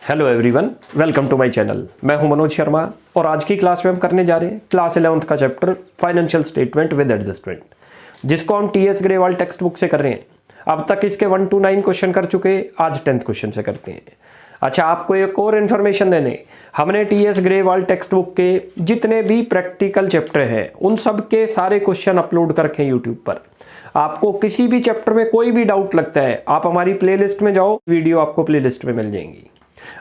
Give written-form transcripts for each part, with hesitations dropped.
Hello everyone, welcome to my channel. मैं हूं मनोज शर्मा और आज की क्लास में हम करने जा रहे हैं क्लास 11th का chapter financial statement with adjustment, जिसको हम टीएस ग्रेवाल टेक्स्ट बुक से कर रहे हैं। अब तक इसके 1 to 9 क्वेश्चन कर चुके, आज 10th क्वेश्चन से करते हैं। अच्छा, आपको एक और इन्फॉर्मेशन देने, हमने टीएस ग्रेवाल टेक्स्ट बुक के जितने भी प्रैक्टिकल चैप्टर हैं उन सब के सारे क्वेश्चन अपलोड कर रखे हैं यूट्यूब पर। आपको किसी भी चैप्टर में कोई भी डाउट लगता है, आप हमारी प्लेलिस्ट में जाओ, वीडियो आपको प्लेलिस्ट में मिल जाएंगी।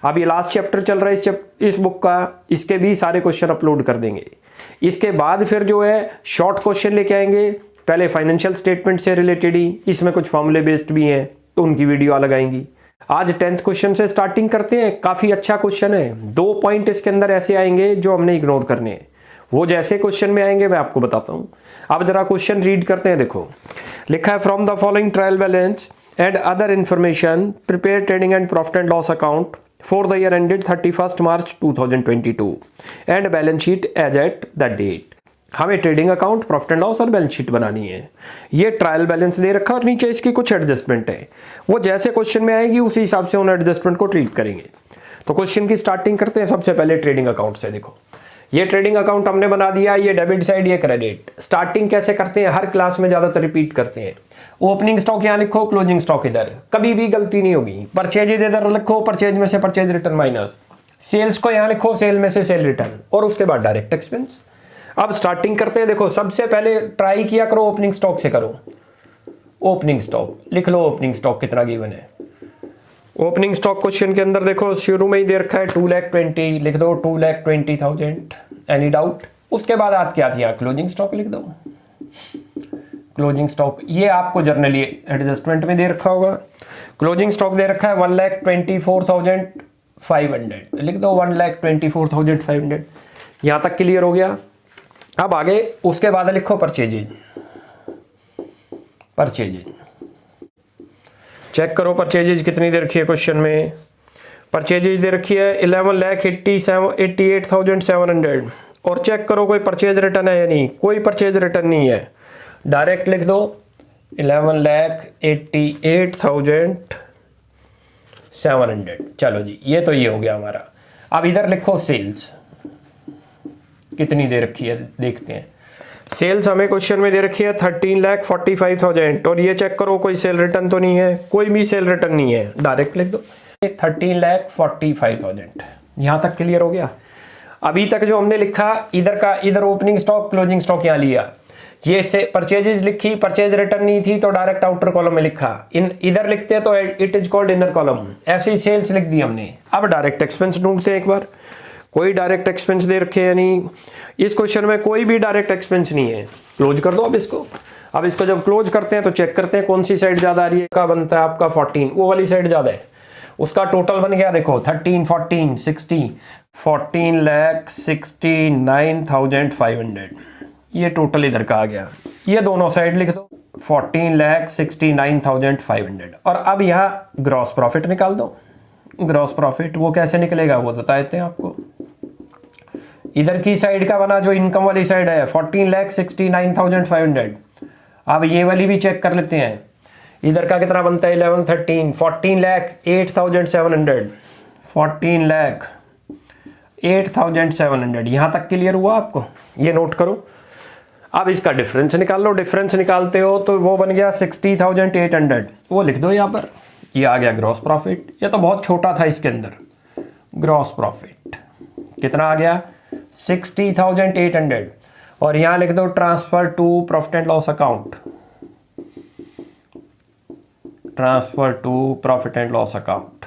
अब ये लास्ट चैप्टर चल रहा है इस बुक का, इसके भी सारे क्वेश्चन अपलोड कर देंगे। इसके बाद फिर जो है शॉर्ट क्वेश्चन लेके आएंगे, पहले फाइनेंशियल स्टेटमेंट से रिलेटेड ही, इसमें कुछ फॉर्मूले बेस्ड भी हैं तो उनकी वीडियो अलग आएंगी। आज 10th क्वेश्चन से स्टार्टिंग करते हैं। काफ़ी अच्छा क्वेश्चन है, 2 पॉइंट इसके अंदर ऐसे आएंगे जो हमने इग्नोर करने हैं। वो जैसे क्वेश्चन में आएंगे मैं आपको बताता हूँ। अब जरा क्वेश्चन रीड करते हैं। देखो, लिखा है from the following trial balance and other information prepare trading and profit and loss account for the year ended 31st March 2022 and balance sheet as at the date. हमें trading account, profit and loss और balance sheet बनानी है। ये trial balance दे रखा और नीचे इसकी कुछ एडजस्टमेंट है। वो जैसे क्वेश्चन में आएगी उसी हिसाब से उन एडजस्टमेंट को ट्रीट करेंगे। तो क्वेश्चन की स्टार्टिंग करते हैं सबसे पहले ट्रेडिंग अकाउंट से। देखो, ये ट्रेडिंग अकाउंट हमने बना दिया, ये डेबिट साइड, ये क्रेडिट। स्टार्टिंग कैसे करते हैं, हर क्लास में ज़्यादातर रिपीट करते हैं। ओपनिंग स्टॉक यहाँ लिखो, क्लोजिंग स्टॉक इधर, कभी भी गलती नहीं होगी। परचेज इधर लिखो, परचेज में से परचेज रिटर्न माइनस, सेल्स को यहाँ लिखो, सेल में से सेल रिटर्न, और उसके बाद डायरेक्ट एक्सपेंस। अब स्टार्टिंग करते हैं। देखो, सबसे पहले ट्राई किया करो ओपनिंग स्टॉक से करो। ओपनिंग स्टॉक लिख लो, ओपनिंग स्टॉक कितना गिवन है। ओपनिंग स्टॉक क्वेश्चन के अंदर देखो शुरू में ही दे रखा है 2,20,000, लिख दो 2,20,000। Any doubt? उसके बाद आप क्या थी, क्लोजिंग स्टॉक लिख दो। क्लोजिंग स्टॉक ये आपको जर्नली एडजस्टमेंट में दे रखा होगा। क्लोजिंग स्टॉक दे रखा है 1,24,500, लिख दो 1,24,500। यहाँ तक क्लियर हो गया। अब आगे उसके बाद लिखो परचेजेज। परचेजेज चेक करो, परचेजेज कितनी दे रखी है क्वेश्चन में। परचेजेज दे रखी है 11,88,700 और चेक करो कोई परचेज रिटर्न है या नहीं। कोई परचेज रिटर्न नहीं है, डायरेक्ट लिख दो 11,88,700। चलो जी, ये तो ये हो गया हमारा। अब इधर लिखो सेल्स कितनी दे रखी है, देखते हैं। सेल्स हमें क्वेश्चन में दे रखी है 13,45,000 और ये चेक करो कोई सेल रिटर्न तो नहीं है, कोई भी सेल रिटर्न नहीं है, डायरेक्ट लिख दो 13,45,000। यहां तक क्लियर हो गया। अभी तक जो हमने लिखा इधर का, इधर ओपनिंग स्टॉक, क्लोजिंग स्टॉक यहां लिया, ये से परचेजेज लिखी, परचेज रिटर्न नहीं थी तो डायरेक्ट आउटर कॉलम में लिखा। इधर लिखते तो it is called inner column. ऐसी सेल्स लिख दी हमने। अब डायरेक्ट एक्सपेंस ढूंढते हैं एक बार। कोई डायरेक्ट एक्सपेंस दे रखे हैं नहीं, इस क्वेश्चन में कोई भी डायरेक्ट एक्सपेंस नहीं है। क्लोज कर दो अब इसको। अब इसको जब क्लोज करते हैं तो चेक करते हैं कौन सी साइड ज्यादा आ रही है। का बनता है आपका 14, वो वाली साइड ज्यादा है। उसका टोटल बन गया, देखो 13, 14, 60, 14,69,500। ये टोटल इधर का आ गया। ये दोनों साइड लिख दो 14,69,500। और अब यहाँ ग्रॉस प्रॉफिट निकाल दो। ग्रॉस प्रॉफिट वो कैसे निकलेगा वो बता देते हैं आपको। इधर की साइड का बना जो इनकम वाली साइड है 14,69,500। अब ये वाली भी चेक कर लेते हैं। इधर का कितना बनता है 11, 13, 14,08,700। 14,08,700। यहाँ तक क्लियर हुआ आपको, ये नोट करो। अब इसका डिफरेंस निकाल लो। डिफरेंस निकालते हो तो वो बन गया 60,800, वो लिख दो यहाँ पर। ये आ गया ग्रॉस प्रॉफिट। ये तो बहुत छोटा था, इसके अंदर ग्रॉस प्रॉफिट कितना आ गया 60,800। और यहाँ लिख दो transfer to profit and loss account. Transfer to profit and loss account,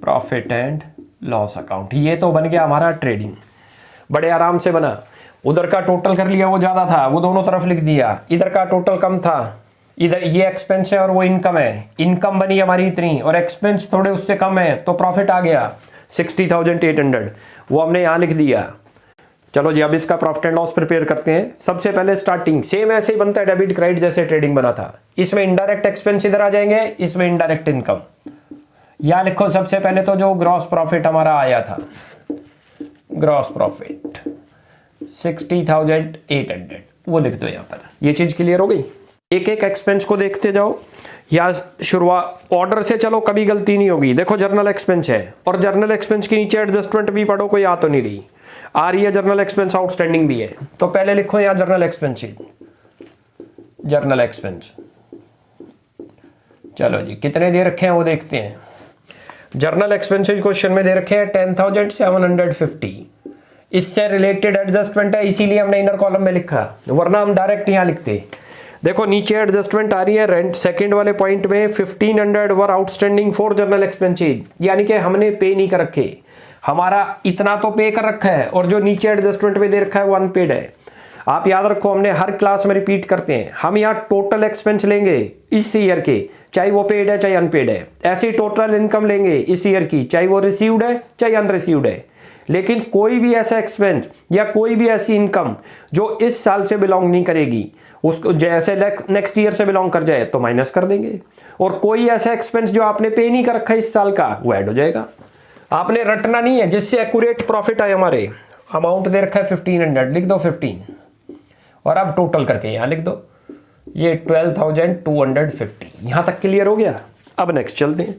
profit and loss account. ये तो बन गया हमारा ट्रेडिंग, बड़े आराम से बना। उधर का टोटल कर लिया, वो ज्यादा था, वो दोनों तरफ लिख दिया। इधर का टोटल कम था, इधर ये एक्सपेंस है और वो इनकम है। इनकम बनी हमारी इतनी और एक्सपेंस थोड़े उससे कम है तो प्रॉफिट आ गया 60,800, वो हमने यहाँ लिख दिया। चलो जी, अब इसका प्रॉफिट एंड लॉस प्रिपेयर करते हैं। सबसे पहले स्टार्टिंग सेम ऐसे ही बनता है, डेबिट क्रेडिट जैसे ट्रेडिंग बना था। इसमें इनडायरेक्ट एक्सपेंस इधर आ जाएंगे, इसमें इनडायरेक्ट इनकम। यहाँ लिखो सबसे पहले तो जो ग्रॉस प्रॉफिट हमारा आया था, ग्रॉस प्रॉफिट 60,800, वो लिख दो यहाँ पर। ये चीज क्लियर हो गई। एक एक एक्सपेंस को देखते जाओ, या शुरुआत ऑर्डर से चलो, कभी गलती नहीं होगी। देखो जर्नल एक्सपेंस है और जर्नल एक्सपेंस के नीचे एडजस्टमेंट भी पढ़ो, कोई आ तो नहीं रही, आ रही है जर्नल एक्सपेंस आउटस्टैंडिंग भी है, तो पहले लिखो यहाँ journal expense sheet, journal expense. चलो जी, कितने दे रखे हैं वो देखते हैं। जर्नल एक्सपेंसेस क्वेश्चन में दे रखे हैं 10,750, इससे रिलेटेड एडजस्टमेंट है, इसीलिए हमने इनर कॉलम में लिखा, वरना हम डायरेक्ट यहाँ लिखते। देखो नीचे एडजस्टमेंट आ रही है, रेंट सेकंड वाले पॉइंट में 1500 वर आउटस्टैंडिंग फॉर जर्नल एक्सपेंसेस, यानी कि हमने पे नहीं कर रखे, हमारा इतना तो पे कर रखा है, और जो नीचे एडजस्टमेंट में दे रखा है वो अनपेड है। आप याद रखो, हमने हर क्लास में रिपीट करते हैं, हम यहाँ टोटल एक्सपेंस लेंगे इस ईयर के, चाहे वो पेड है चाहे अनपेड है। ऐसे टोटल इनकम लेंगे इस ईयर की, चाहे वो रिसीव्ड है चाहे अनरिसीव्ड है। लेकिन कोई भी ऐसा एक्सपेंस या कोई भी ऐसी इनकम जो इस साल से बिलोंग नहीं करेगी, उसको जैसे नेक्स्ट ईयर से बिलोंग कर जाए तो माइनस कर देंगे, और कोई ऐसा एक्सपेंस जो आपने पे नहीं कर रखा इस साल का, वो ऐड हो जाएगा। आपने रटना नहीं है, जिससे एक्यूरेट प्रॉफिट आए। हमारे अमाउंट दे रखा है 1500, लिख दो 15, और अब टोटल करके यहाँ लिख दो, ये 12,250। यहाँ तक क्लियर हो गया। अब नेक्स्ट चलते हैं।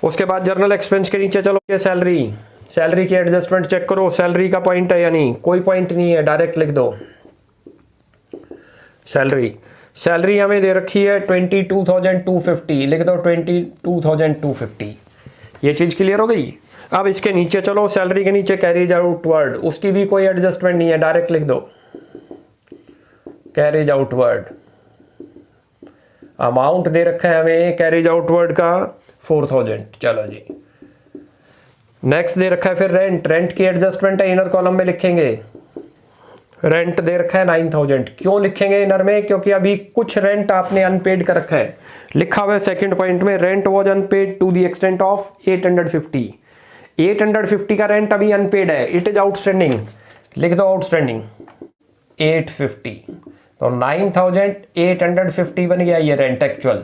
उसके बाद जर्नल एक्सपेंस के नीचे चलो, सैलरी, सैलरी की एडजस्टमेंट चेक करो, सैलरी का पॉइंट है या नहीं, कोई पॉइंट नहीं है, डायरेक्ट लिख दो सैलरी। सैलरी हमें दे रखी है 22,250, लिख दो 22,250। ये चीज़ क्लियर हो गई। अब इसके नीचे चलो, सैलरी के नीचे कैरीज आउटवर्ड, उसकी भी कोई एडजस्टमेंट नहीं है, डायरेक्ट लिख दो कैरीज आउटवर्ड। अमाउंट दे रखा है हमें कैरीज आउटवर्ड का 4,000। चलो जी, नेक्स्ट दे रखा है फिर रेंट, रेंट की एडजस्टमेंट है, इनर कॉलम में लिखेंगे। रेंट दे रखा है 9,000, क्यों लिखेंगे इनर में, क्योंकि अभी कुछ रेंट आपने अनपेड कर रखा है। लिखा हुआ है सेकंड पॉइंट में, rent was unpaid to the extent of 850। 850 का रेंट अभी अनपेड है, इट इज आउटस्टैंडिंग, लिख दो आउटस्टैंडिंग 850, तो 9,850 बन गया ये रेंट एक्चुअल।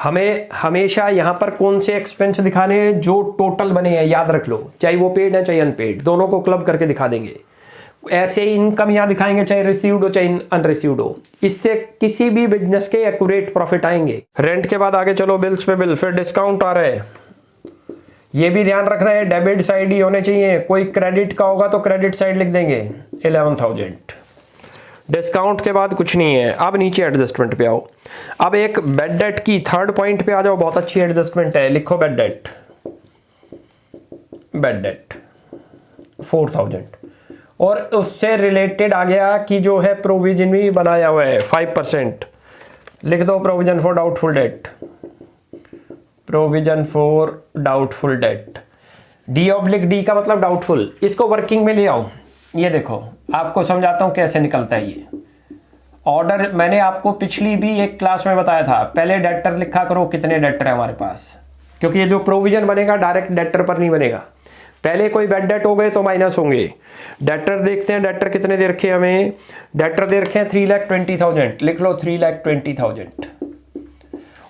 हमें हमेशा यहाँ पर कौन से एक्सपेंस दिखाने हैं, जो टोटल बने हैं, याद रख लो, चाहे वो पेड है चाहे अनपेड, दोनों को क्लब करके दिखा देंगे। ऐसे ही इनकम यहाँ दिखाएंगे, चाहे रिसीव्ड हो चाहे अनरिसीव्ड हो, इससे किसी भी बिजनेस के एक्यूरेट प्रॉफिट आएंगे। रेंट के बाद आगे चलो, बिल्स पे बिल, फिर डिस्काउंट आ रहा है, ये भी ध्यान रखना है, डेबिट साइड ही होने चाहिए, कोई क्रेडिट का होगा तो क्रेडिट साइड लिख देंगे 11,000। डिस्काउंट के बाद कुछ नहीं है। अब नीचे एडजस्टमेंट पे आओ, अब एक बेड डेट की थर्ड पॉइंट पे आ जाओ, बहुत अच्छी एडजस्टमेंट है, लिखो बेड डेट, बेड डेट 4,000, और उससे रिलेटेड आ गया कि जो है प्रोविजन भी बनाया हुआ है 5%, लिख दो provision for doubtful debt, provision for doubtful debt, D का मतलब डाउटफुल। इसको वर्किंग में ले आओ, ये देखो आपको समझाता हूँ कैसे निकलता है ये ऑर्डर। मैंने आपको पिछली भी एक क्लास में बताया था, पहले डेटर लिखा करो कितने डेटर है हमारे पास, क्योंकि ये जो प्रोविजन बनेगा डायरेक्ट डेटर पर नहीं बनेगा, पहले कोई बेड डेट हो गए तो माइनस होंगे। डेटर देखते हैं, डेटर कितने दे रखे हैं हमें, डेटर दे रखे हैं 3,20,000, लिख लो 3,20,000।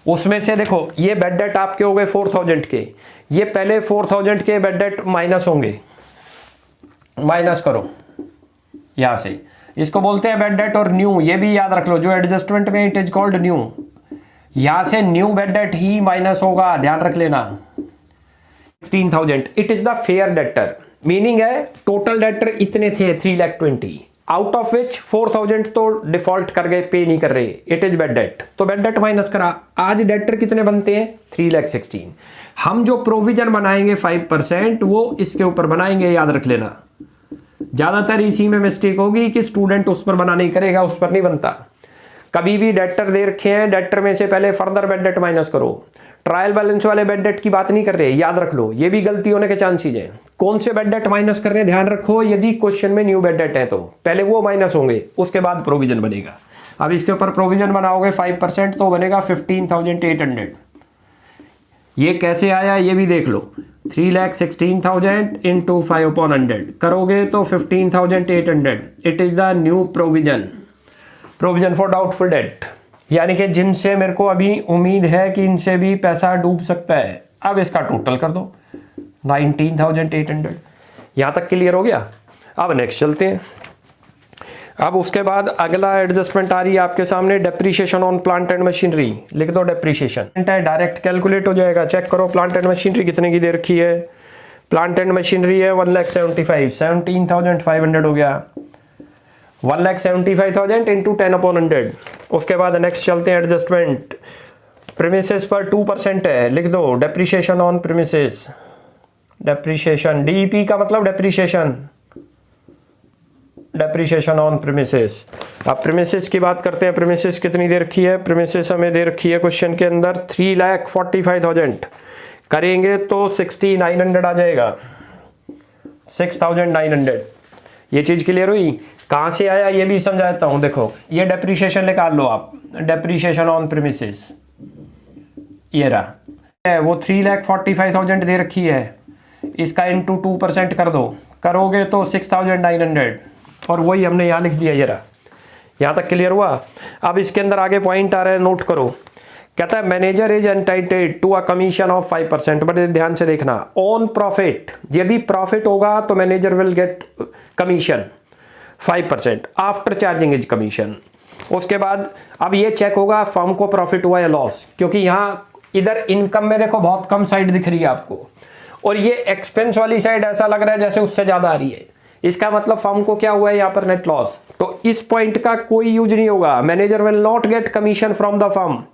उसमें से देखो ये बेड डेट आपके हो गए 4,000 के, ये पहले 4,000 के बेड डेट माइनस होंगे, माइनस करो यहां से, इसको बोलते हैं बेड डेट और न्यू, ये भी याद रख लो, जो एडजस्टमेंट में इट इज कॉल्ड न्यू, यहां से न्यू बेड डेट ही माइनस होगा, ध्यान रख लेना। 16,000 it is the fair debtor, meaning है टोटल डेटर इतने थे 3,20,000, आउट ऑफ विच 4,000 तो डिफॉल्ट कर गए, पे नहीं कर रहे, इट इज बेड डेट, तो बेड डेट माइनस करा। आज डेटर कितने बनते हैं 3,16,000। हम जो प्रोविजन बनाएंगे 5% वो इसके ऊपर बनाएंगे, याद रख लेना। ज्यादातर इसी में मिस्टेक होगी कि स्टूडेंट उस पर बना नहीं करेगा, उस पर नहीं बनता। कभी भी डेटर दे रखे हैं, डेटर में से पहले फर्दर बेड डेट माइनस करो। ट्रायल बैलेंस वाले बेड डेट की बात नहीं कर रहे, याद रख लो, ये भी गलती होने के चांसेस हैं। कौन से बेड डेट माइनस कर रहे हैं ध्यान रखो, यदि क्वेश्चन में न्यू बेड डेट है तो पहले वो माइनस होंगे, उसके बाद प्रोविजन बनेगा। अब इसके ऊपर प्रोविजन बनाओगे 5% तो बनेगा 15,800। ये कैसे आया ये भी देख लो, 3,16,000 इंटू 5/100 करोगे तो 15,800, it is the new provision, provision for doubtful debt, यानी कि जिनसे मेरे को अभी उम्मीद है कि इनसे भी पैसा डूब सकता है। अब इसका टोटल कर दो 19,800। यहां तक क्लियर हो गया। अब नेक्स्ट चलते हैं। अब उसके बाद अगला एडजस्टमेंट आ रही है आपके सामने, depreciation on plant and machinery. लिख दो डेप्रीशिएशन, डायरेक्ट कैलकुलेट हो जाएगा। चेक करो प्लांट एंड मशीनरी कितने की दे रखी है। प्लांट एंड मशीनरी है 1,75,000, 17,500 हो गया। 1,75,000 इंटू 10/100। उसके बाद नेक्स्ट चलते हैं एडजस्टमेंट। प्रीमिसेस पर 2% है, लिख दो depreciation on premises. Depreciation, DEP का मतलब डेप्रीशिएशन, डेप्रीशिएशन ऑन प्रीमिसेस। अब प्रीमिसेस की बात करते हैं। प्रीमिसेस कितनी दे रखी है? प्रीमिसेस हमें दे रखी है क्वेश्चन के अंदर 3,45,000। करेंगे तो 6,900 आ जाएगा, 6,900। ये चीज़ क्लियर हुई? कहाँ से आया ये भी समझाता हूँ। देखो ये डेप्रीशिएशन निकाल लो आप, डेप्रीशिएशन ऑन प्रीमिसेस ये रहा, वो 3,45,000 दे रखी है, इसका इंटू 2% कर दो, करोगे तो 6,900, और वही हमने यहाँ लिख दिया। ये रहा, यहाँ तक क्लियर हुआ? अब इसके अंदर आगे पॉइंट आ रहा है, नोट करो। कहता है manager is entitled to a commission of 5%। बड़े ध्यान से देखना, ऑन प्रॉफिट, यदि प्रॉफिट होगा तो manager will get commission 5% after charging is commission. उसके बाद अब ये चेक होगा फर्म को प्रॉफिट हुआ या लॉस, क्योंकि यहाँ इधर इनकम में देखो बहुत कम साइड दिख रही है आपको, और ये एक्सपेंस वाली साइड ऐसा लग रहा है जैसे उससे ज्यादा आ रही है। इसका मतलब फर्म को क्या हुआ है यहाँ पर? Net loss. तो इस पॉइंट का कोई यूज नहीं होगा। Manager will not get commission from the firm,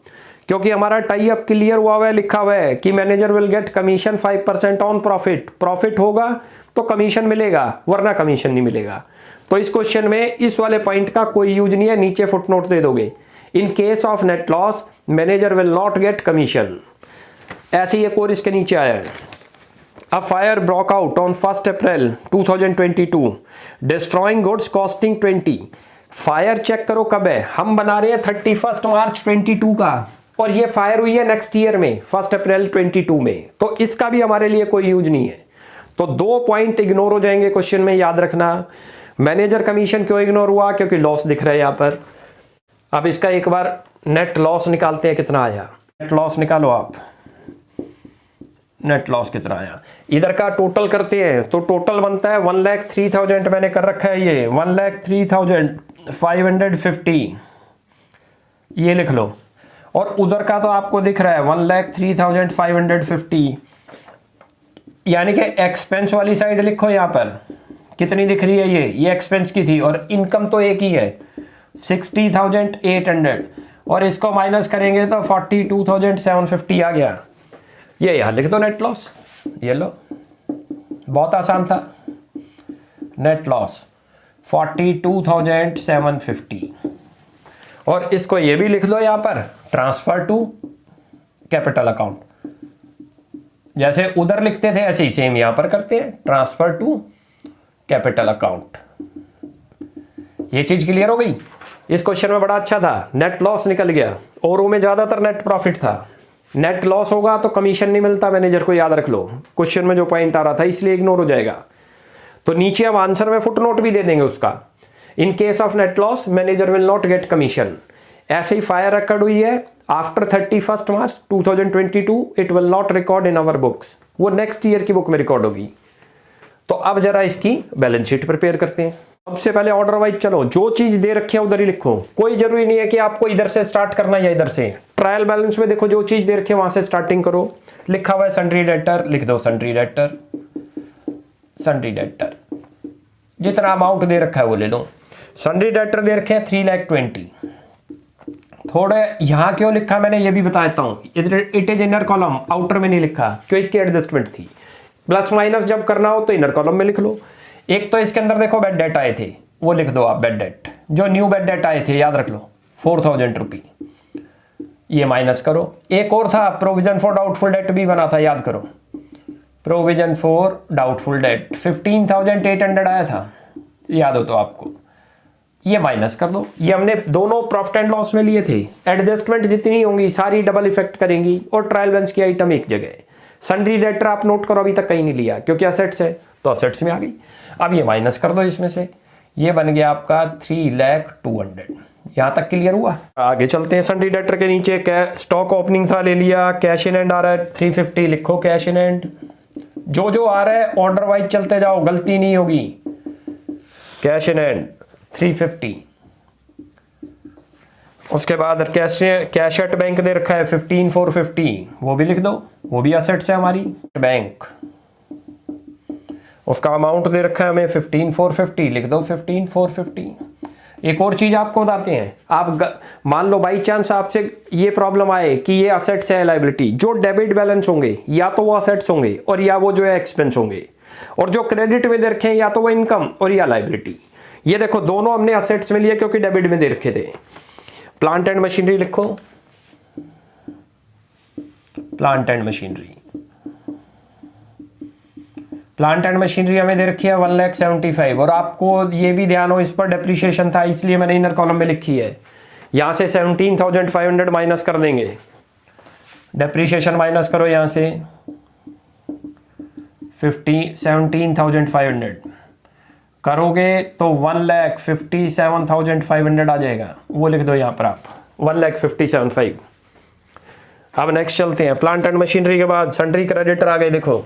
क्योंकि हमारा टाई अप क्लियर हुआ है, लिखा हुआ है कि manager will get commission 5% on profit. Profit होगा तो कमीशन मिलेगा, वरना कमीशन नहीं मिलेगा। तो इस क्वेश्चन में इस वाले पॉइंट का कोई यूज नहीं है, नीचे फुटनोट दे दोगे, इन case of net loss manager will not get commission. ऐसे एक और इसके नीचे आया है, A fire broke out on 1st April 2022, destroying goods costing 20। Fire check करो कब है, हम बना रहे हैं 31 मार्च 22 का, और ये फायर हुई है नेक्स्ट ईयर में 1 अप्रैल 22 में, तो इसका भी हमारे लिए कोई यूज नहीं है। तो 2 पॉइंट इग्नोर हो जाएंगे क्वेश्चन में, याद रखना। मैनेजर कमीशन क्यों इग्नोर हुआ? क्योंकि लॉस दिख रहा है यहाँ पर। अब इसका एक बार नेट लॉस निकालते हैं, कितना आया। नेट लॉस निकालो आप, नेट लॉस कितना आया। इधर का टोटल करते हैं तो टोटल बनता है 1,03,000, मैंने कर रखा है ये 1,03,550, ये लिख लो। और उधर का तो आपको दिख रहा है 1,03,550, यानी कि एक्सपेंस वाली साइड लिखो यहाँ पर कितनी दिख रही है, ये एक्सपेंस की थी, और इनकम तो एक ही है 60,800, और इसको माइनस करेंगे तो 42,750 आ गया। ये यहाँ लिख दो नेट लॉस, ये लो, बहुत आसान था। नेट लॉस 42,750, और इसको ये भी लिख दो यहाँ पर, ट्रांसफर टू कैपिटल अकाउंट। जैसे उधर लिखते थे ऐसे ही सेम यहाँ पर करते हैं, ट्रांसफर टू कैपिटल अकाउंट। ये चीज क्लियर हो गई? इस क्वेश्चन में बड़ा अच्छा था, नेट लॉस निकल गया, और में ज्यादातर नेट प्रॉफिट था। नेट लॉस होगा तो कमीशन नहीं मिलता मैनेजर को, याद रख लो। क्वेश्चन में जो पॉइंट आ रहा था इसलिए इग्नोर हो जाएगा। तो नीचे हम आंसर में फुटनोट भी दे देंगे उसका, in case of net loss manager will not get commission. ऐसे ही फायर रिकॉर्ड हुई है after 31 March 2022, it will not record in our books, वो नेक्स्ट ईयर की बुक में रिकॉर्ड होगी। तो अब जरा इसकी बैलेंस शीट प्रिपेयर करते हैं। सबसे पहले ऑर्डर वाइज चलो, जो चीज दे रखी है उधर ही लिखो, कोई जरूरी नहीं है कि आपको इधर से स्टार्ट करना या इधर से। ट्रायल बैलेंस में देखो जो चीज दे रखी है वहां से स्टार्टिंग करो। लिखा हुआ है सन्ड्री डेटर, लिख दो सन्ड्री डेटर, सन्ड्री डेटर जितना अमाउंट दे रखा है वो ले लो। सन्ड्री डेटर दे रखे हैं 3,20,000। थोड़े यहाँ क्यों लिखा मैंने ये भी बताता हूँ, it is inner column, outer में नहीं लिखा, क्यों? इसकी एडजस्टमेंट थी। प्लस माइनस जब करना हो तो इनर कॉलम में लिख लो। एक तो इसके अंदर देखो बेड डेट आए थे, वो लिख दो आप, बेड डेट, जो न्यू बेड डेट आए थे याद रख लो 4,000 रुपी, ये माइनस करो। एक और था प्रोविजन फॉर डाउटफुल डेट भी बना था, याद करो, प्रोविजन फॉर डाउटफुल डेट 15,800 आया था, याद हो तो आपको, ये माइनस कर दो। ये हमने दोनों प्रॉफिट एंड लॉस में लिए थे। एडजस्टमेंट जितनी होंगी सारी डबल इफेक्ट करेंगी, और ट्रायल बैलेंस की आइटम एक जगह। सन्ड्री डेटर आप नोट करो, अभी तक कहीं नहीं लिया क्योंकि असेट्स है, तो असेट्स में आ गई। अब ये माइनस कर दो इसमें से, ये बन गया आपका 3,02,000। यहाँ तक क्लियर हुआ? आगे चलते हैं। सन्ड्री डेटर के नीचे स्टॉक ओपनिंग था, ले लिया। कैश इन हैंड आ रहा है 350, लिखो कैश इन हैंड। जो जो आ रहा है ऑर्डर वाइज चलते जाओ, गलती नहीं होगी। Cash in hand 350। उसके बाद कैश एट बैंक दे रखा है 15,450, वो भी लिख दो, वो भी असेट्स है हमारी बैंक। उसका अमाउंट दे रखा है हमें 15,450, लिख दो 15,450। एक और चीज आपको बताते हैं, आप मान लो बाई चांस आपसे ये प्रॉब्लम आए कि ये असेट्स है लायबिलिटी, जो डेबिट बैलेंस होंगे या तो वो असेट्स होंगे और या वो जो है एक्सपेंस होंगे, और जो क्रेडिट में दे रखे हैं या तो वो इनकम और या लायबिलिटी। ये देखो दोनों हमने असेट्स में लिए क्योंकि डेबिट में दे रखे थे। प्लांट एंड मशीनरी लिखो, plant and machinery, plant and machinery हमें दे रखी है 1,75,000, और आपको ये भी ध्यान हो इस पर डेप्रिसिएशन था इसलिए मैंने इनर कॉलम में लिखी है। यहां से 17,500 माइनस कर देंगे, डेप्रिसिएशन माइनस करो यहां से 17,500 करोगे तो 1,57,500 आ जाएगा, वो लिख दो यहां पर आप 1,57,500। अब नेक्स्ट चलते हैं, प्लांट एंड मशीनरी के बाद सन्ड्री क्रेडिटर आ गए। देखो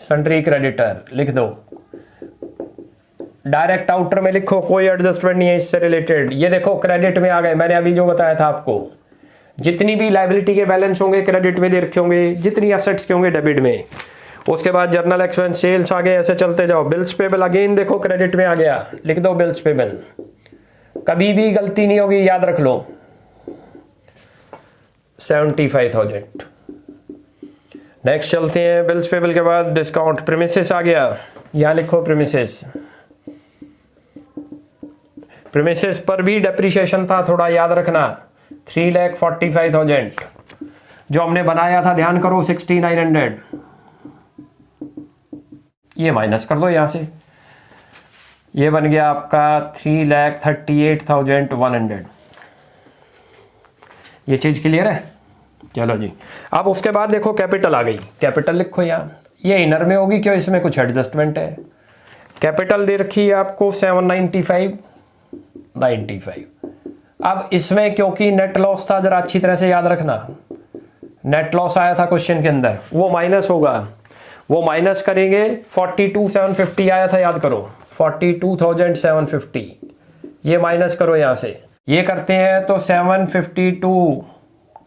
सन्ड्री क्रेडिटर लिख दो, डायरेक्ट आउटर में लिखो, कोई एडजस्टमेंट नहीं है इससे रिलेटेड। ये देखो क्रेडिट में आ गए, मैंने अभी जो बताया था आपको, जितनी भी लायबिलिटी के बैलेंस होंगे क्रेडिट में दे रखे होंगे, जितनी असेट्स के होंगे डेबिट में। उसके बाद जर्नल एक्सपेंस, सेल्स आ गए, ऐसे चलते जाओ। बिल्स पेबल अगेन देखो क्रेडिट में आ गया, लिख दो बिल्स पेबल, कभी भी गलती नहीं होगी, याद रख लो 75,000। नेक्स्ट चलते हैं, बिल्स पेबल के बाद डिस्काउंट, प्रीमिसेस आ गया, यहां लिखो प्रीमिसेस। प्रीमिसेस पर भी डेप्रिसिएशन था, थोड़ा याद रखना 3,45,000। जो हमने बनाया था ध्यान करो 6,900, ये माइनस कर दो यहां से, ये बन गया आपका 3,38,100। ये चीज क्लियर है? चलो जी। अब उसके बाद देखो कैपिटल आ गई, कैपिटल लिखो यहाँ, ये इनर में होगी क्यों, इसमें कुछ एडजस्टमेंट है। कैपिटल दे रखी है आपको 795। अब इसमें क्योंकि नेट लॉस था, जरा अच्छी तरह से याद रखना, नेट लॉस आया था क्वेश्चन के अंदर, वो माइनस होगा, वो माइनस करेंगे 42,750 आया था, याद करो 42,750, ये माइनस करो यहां से, ये करते हैं तो 752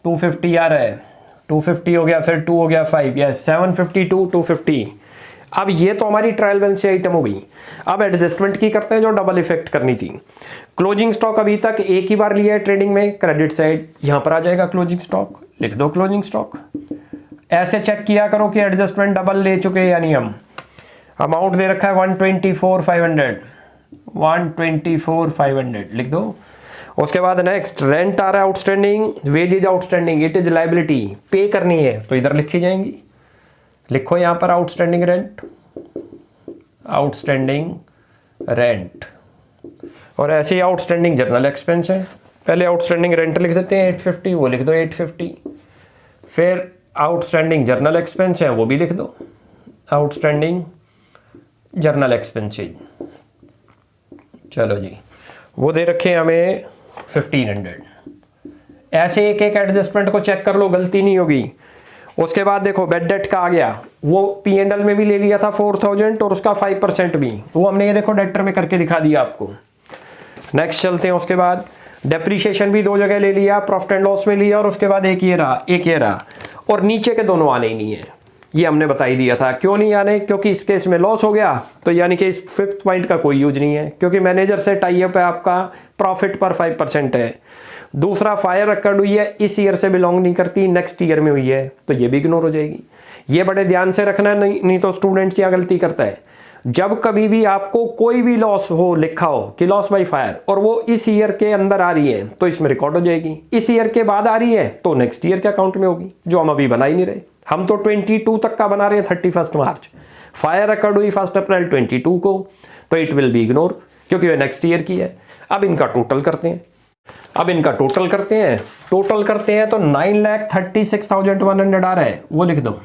250 आ रहा है, 250 हो गया, फिर 2 हो गया 5, यस 752 250। अब ये तो हमारी ट्रायल बैलेंस आइटम हो गई। अब एडजस्टमेंट की करते हैं जो डबल इफेक्ट करनी थी। क्लोजिंग स्टॉक अभी तक एक ही बार लिया है ट्रेडिंग में, क्रेडिट साइड यहां पर आ जाएगा क्लोजिंग स्टॉक, लिख दो क्लोजिंग स्टॉक। ऐसे चेक किया करो कि एडजस्टमेंट डबल ले चुके हैं यानी हम। अमाउंट दे रखा है 124,500 लिख दो। उसके बाद नेक्स्ट रेंट आ रहा है outstanding, wage is outstanding, it is liability, pay करनी है तो इधर लिखी जाएंगी, लिखो यहां पर आउटस्टैंडिंग रेंट, आउटस्टैंडिंग रेंट। और ऐसे ही आउटस्टैंडिंग जर्नल एक्सपेंस है, पहले आउटस्टैंडिंग रेंट लिख देते हैं 850, वो लिख दो 850। फिर आउटस्टैंडिंग जर्नल एक्सपेंस है, वो भी लिख दो आउटस्टैंडिंग जर्नल एक्सपेंसेज। चलो जी, वो दे रखे हमें 1,500। ऐसे एक एक एडजस्टमेंट को चेक कर लो, गलती नहीं होगी। उसके बाद देखो बेड डेट का आ गया, वो P&L में भी ले लिया था 4,000 और उसका 5% भी, वो हमने ये देखो डेटर में करके दिखा दिया आपको। नेक्स्ट चलते हैं, उसके बाद डेप्रीशिएशन भी 2 जगह ले लिया, प्रॉफिट एंड लॉस में लिया, और उसके बाद एक ये रहा, और नीचे के दोनों आने ही नहीं है, ये हमने बता ही दिया था। क्यों नहीं आने, क्योंकि इस केस में लॉस हो गया, तो यानी कि इस 5th पॉइंट का कोई यूज नहीं है, क्योंकि मैनेजर से टाई अप है आपका, प्रॉफिट पर 5% है। दूसरा फायर अकर्ड हुई है, इस ईयर से बिलोंग नहीं करती, नेक्स्ट ईयर में हुई है, तो ये भी इग्नोर हो जाएगी। ये बड़े ध्यान से रखना, नहीं तो स्टूडेंट्स यहाँ गलती करता है। जब कभी भी आपको कोई भी लॉस हो, लिखा हो कि लॉस बाय फायर, और वो इस ईयर के अंदर आ रही है तो इसमें रिकॉर्ड हो जाएगी, इस ईयर के बाद आ रही है तो नेक्स्ट ईयर के अकाउंट में होगी, जो हम अभी बना ही नहीं रहे। हम तो 22 तक का बना रहे हैं, 31 मार्च, फायर अकर्ड हुई 1 अप्रैल 22 को, तो इट विल बी इग्नोर, क्योंकि वह नेक्स्ट ईयर की है। अब इनका टोटल करते हैं, टोटल करते हैं तो 9,36,100 आ रहा है, वो लिख दो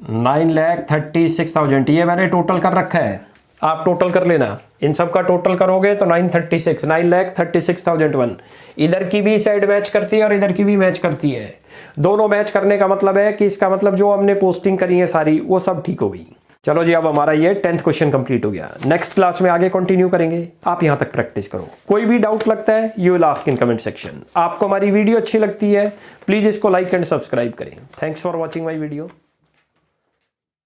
9,36,000, ये मैंने टोटल कर रखा है, आप टोटल कर लेना। इन सब का टोटल करोगे तो 9,36,100। इधर की भी साइड मैच करती है और इधर की भी मैच करती है, दोनों मैच करने का मतलब है कि इसका मतलब जो हमने पोस्टिंग करी है सारी, वो सब ठीक हो गई। चलो जी, अब हमारा ये 10th क्वेश्चन कंप्लीट हो गया। नेक्स्ट क्लास में आगे कंटिन्यू करेंगे। आप यहां तक प्रैक्टिस करो। कोई भी डाउट लगता है you will ask in comment section. आपको हमारी वीडियो अच्छी लगती है प्लीज इसको लाइक एंड सब्सक्राइब करें। Thanks for watching my video.